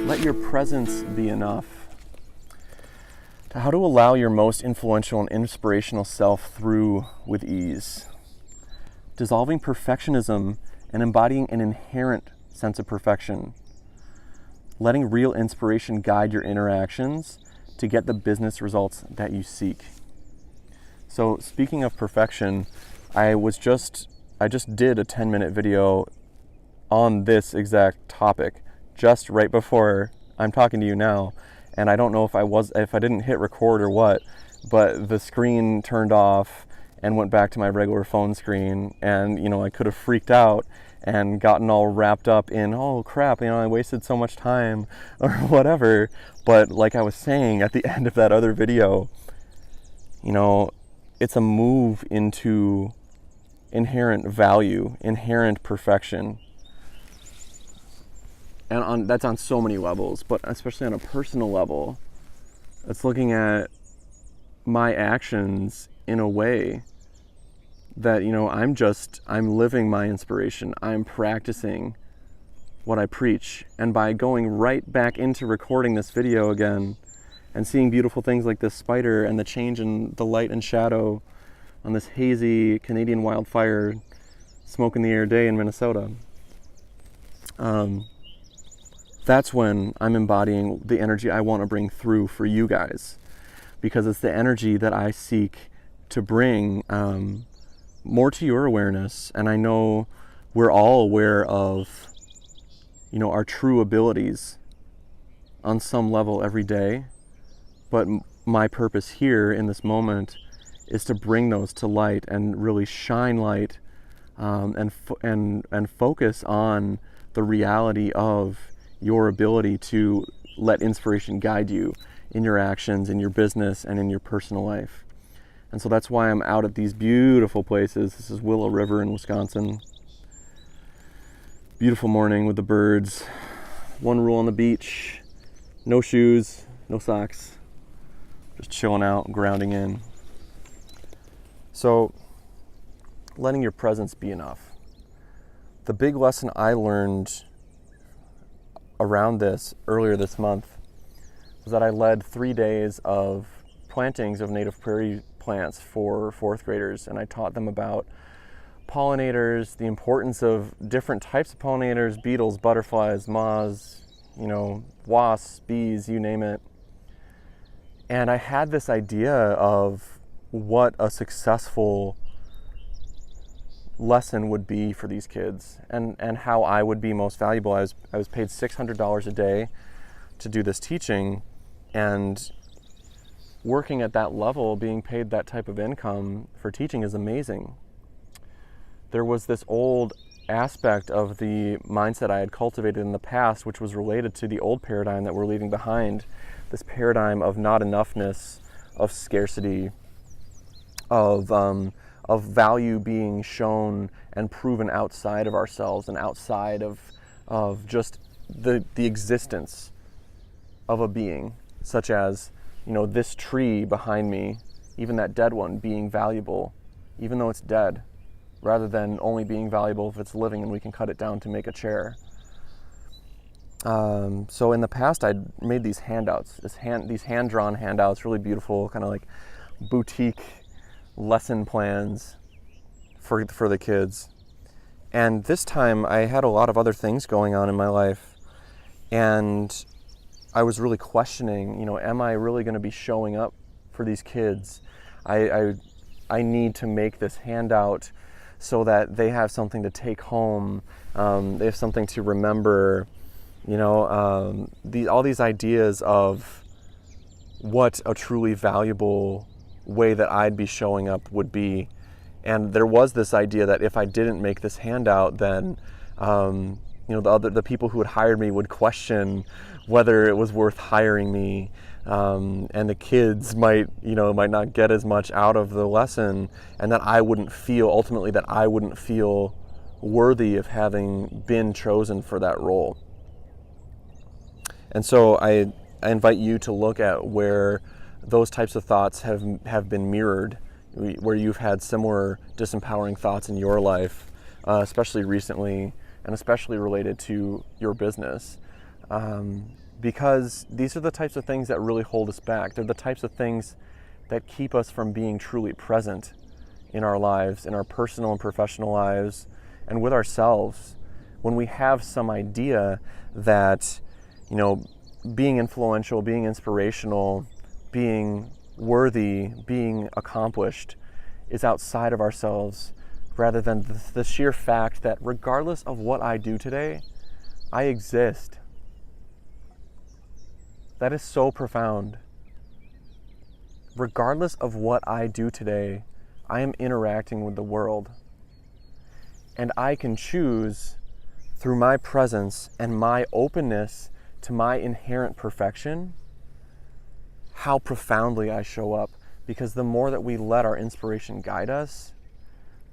Let your presence be enough. How to allow your most influential and inspirational self through with ease. Dissolving perfectionism and embodying an inherent sense of perfection. Letting real inspiration guide your interactions to get the business results that you seek. So speaking of perfection, I just did a 10-minute video on this exact topic just right before I'm talking to you now, and I don't know if I didn't hit record or what, but the screen turned off and went back to my regular phone screen, and I could have freaked out and gotten all wrapped up in, oh crap, I wasted so much time or whatever. But like I was saying at the end of that other video, it's a move into inherent value, inherent perfection. And that's on so many levels, but especially on a personal level, it's looking at my actions in a way that, I'm living my inspiration. I'm practicing what I preach. And by going right back into recording this video again and seeing beautiful things like this spider and the change in the light and shadow on this hazy Canadian wildfire smoke in the air day in Minnesota, that's when I'm embodying the energy I want to bring through for you guys, because it's the energy that I seek to bring more to your awareness. And I know we're all aware of, our true abilities on some level every day, but my purpose here in this moment is to bring those to light and really shine light and focus on the reality of your ability to let inspiration guide you in your actions, in your business, and in your personal life. And so that's why I'm out at these beautiful places. This is Willow River in Wisconsin. Beautiful morning with the birds. One rule on the beach: no shoes, no socks. Just chilling out, grounding in. So, letting your presence be enough. The big lesson I learned around this earlier this month was that I led 3 days of plantings of native prairie plants for fourth graders, and I taught them about pollinators, the importance of different types of pollinators, beetles, butterflies, moths, wasps, bees, you name it. And I had this idea of what a successful lesson would be for these kids, and how I would be most valuable. I was paid $600 a day to do this teaching, and working at that level, being paid that type of income for teaching is amazing. There was this old aspect of the mindset I had cultivated in the past, which was related to the old paradigm that we're leaving behind, this paradigm of not enoughness, of scarcity, of value being shown and proven outside of ourselves and outside of just the existence of a being, such as, this tree behind me, even that dead one, being valuable, even though it's dead, rather than only being valuable if it's living and we can cut it down to make a chair. So in the past, I'd made these handouts, these hand-drawn handouts, really beautiful, kind of like boutique lesson plans for the kids. And this time I had a lot of other things going on in my life, and I was really questioning, am I really going to be showing up for these kids? I need to make this handout so that they have something to take home, they have something to remember, all these ideas of what a truly valuable way that I'd be showing up would be. And there was this idea that if I didn't make this handout, then the people who had hired me would question whether it was worth hiring me, and the kids might not get as much out of the lesson, and that I wouldn't feel worthy of having been chosen for that role. And so I invite you to look at where those types of thoughts have been mirrored, where you've had similar disempowering thoughts in your life, especially recently, and especially related to your business. because these are the types of things that really hold us back. They're the types of things that keep us from being truly present in our lives, in our personal and professional lives, and with ourselves. When we have some idea that, being influential, being inspirational, being worthy, being accomplished is outside of ourselves, rather than the sheer fact that regardless of what I do today, I exist. That is so profound. Regardless of what I do today, I am interacting with the world. And I can choose through my presence and my openness to my inherent perfection how profoundly I show up. Because the more that we let our inspiration guide us,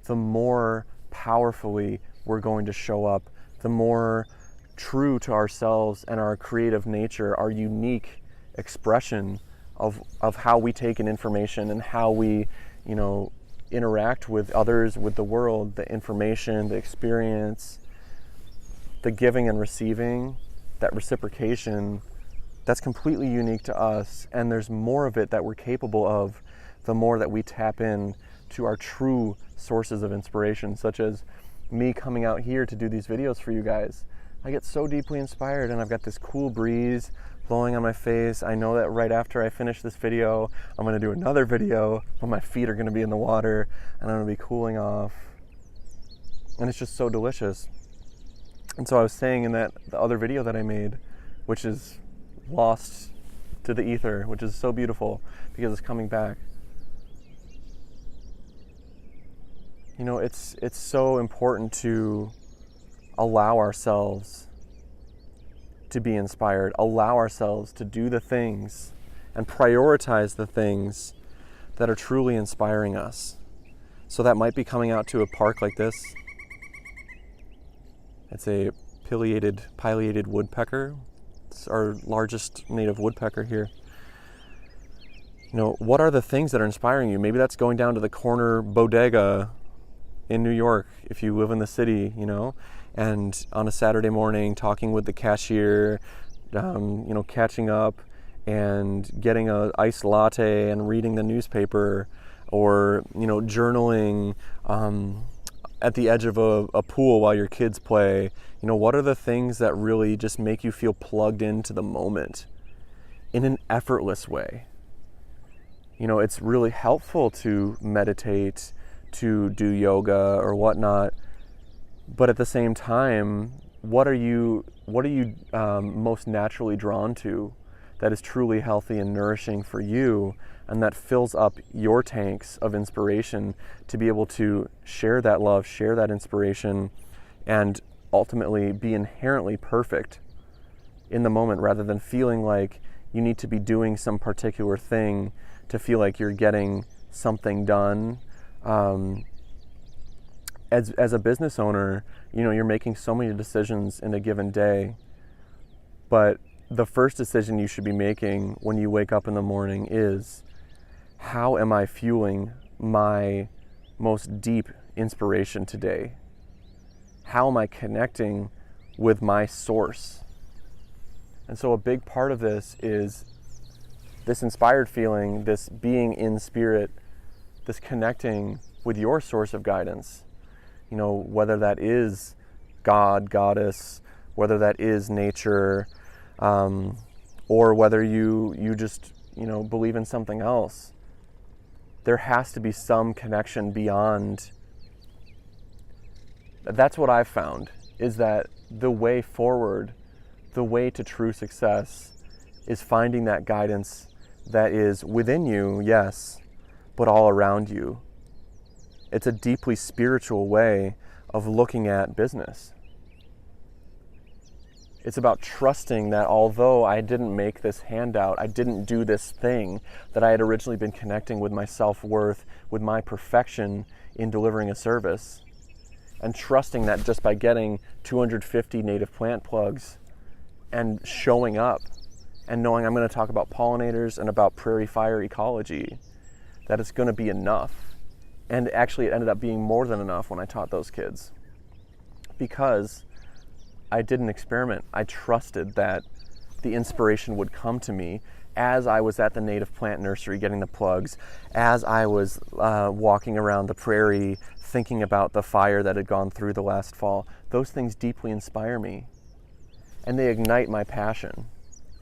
the more powerfully we're going to show up, the more true to ourselves and our creative nature, our unique expression of how we take in information and how we, interact with others, with the world, the information, the experience, the giving and receiving, that reciprocation, that's completely unique to us. And there's more of it that we're capable of the more that we tap in to our true sources of inspiration, such as me coming out here to do these videos for you guys. I get so deeply inspired, and I've got this cool breeze blowing on my face. I know that right after I finish this video, I'm going to do another video, but my feet are going to be in the water and I'm going to be cooling off. And it's just so delicious. And so I was saying in the other video that I made, which is lost to the ether, which is so beautiful because it's coming back. It's so important to allow ourselves to be inspired, allow ourselves to do the things and prioritize the things that are truly inspiring us. So that might be coming out to a park like this. It's a pileated woodpecker. It's our largest native woodpecker here. What are the things that are inspiring you? Maybe that's going down to the corner bodega in New York, if you live in the city, and on a Saturday morning talking with the cashier, catching up and getting an iced latte and reading the newspaper, or, journaling at the edge of a pool while your kids play. What are the things that really just make you feel plugged into the moment in an effortless way? It's really helpful to meditate, to do yoga or whatnot, but at the same time, what are you most naturally drawn to that is truly healthy and nourishing for you, and that fills up your tanks of inspiration to be able to share that love, share that inspiration, and ultimately be inherently perfect in the moment, rather than feeling like you need to be doing some particular thing to feel like you're getting something done. As a business owner, you're making so many decisions in a given day, but the first decision you should be making when you wake up in the morning is, how am I fueling my most deep inspiration today? How am I connecting with my source? And so a big part of this is this inspired feeling, this being in spirit, this connecting with your source of guidance. Whether that is God, Goddess, whether that is nature, or whether you just, believe in something else. There has to be some connection beyond. That's what I've found, is that the way forward, the way to true success, is finding that guidance that is within you, yes, but all around you. It's a deeply spiritual way of looking at business. It's about trusting that although I didn't make this handout, I didn't do this thing, that I had originally been connecting with my self-worth, with my perfection in delivering a service, and trusting that just by getting 250 native plant plugs and showing up and knowing I'm going to talk about pollinators and about prairie fire ecology, that it's going to be enough. And actually it ended up being more than enough when I taught those kids, because I didn't experiment. I trusted that the inspiration would come to me as I was at the native plant nursery getting the plugs, as I was walking around the prairie thinking about the fire that had gone through the last fall. Those things deeply inspire me, and they ignite my passion,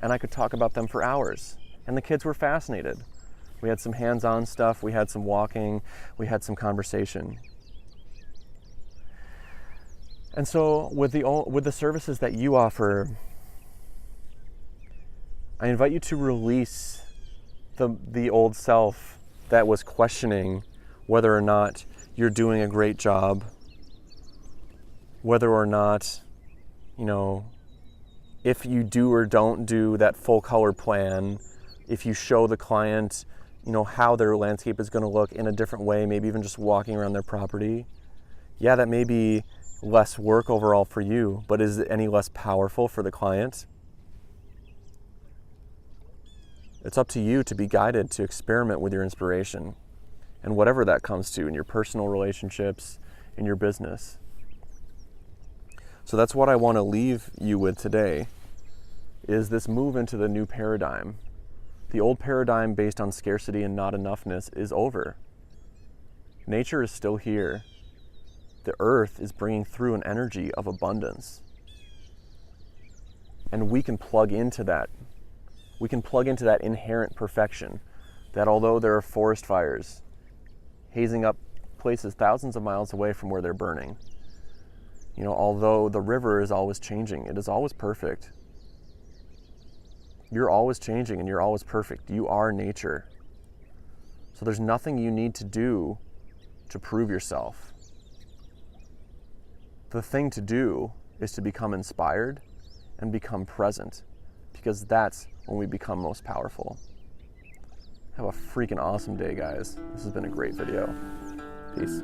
and I could talk about them for hours, and the kids were fascinated. We had some hands-on stuff, we had some walking, we had some conversation. And so with the services that you offer, I invite you to release the old self that was questioning whether or not you're doing a great job, whether or not, if you do or don't do that full color plan, if you show the client, how their landscape is going to look in a different way, maybe even just walking around their property. Yeah, that may be less work overall for you, but is it any less powerful for the client? It's up to you to be guided to experiment with your inspiration and whatever that comes to in your personal relationships, in your business. So that's what I want to leave you with today, is this move into the new paradigm. The old paradigm based on scarcity and not enoughness is over. Nature is still here. The earth is bringing through an energy of abundance. And we can plug into that. We can plug into that inherent perfection, that although there are forest fires hazing up places thousands of miles away from where they're burning, although the river is always changing, it is always perfect. You're always changing and you're always perfect. You are nature. So there's nothing you need to do to prove yourself. The thing to do is to become inspired and become present, because that's when we become most powerful. Have a freaking awesome day, guys. This has been a great video. Peace.